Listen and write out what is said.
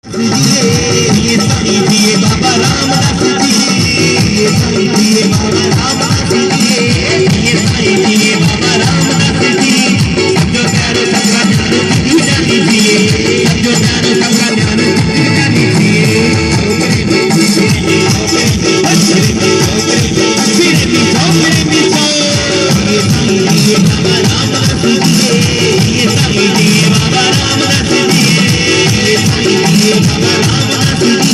ये साईं दिए बाबा रामदास जी, ये साईं दिए बाबा रामदास जी, ये साईं दिए बाबा रामदास जी। समझो प्यारो सबका ध्यान पूजा कीजिए, समझो प्यारो सबका ध्यान पूजा कीजिए। ये साईं दिए बाबा रामदास जी, ये साईं दिए बाबा रामदास जी, ये साईं दिए बाबा रामदास जी।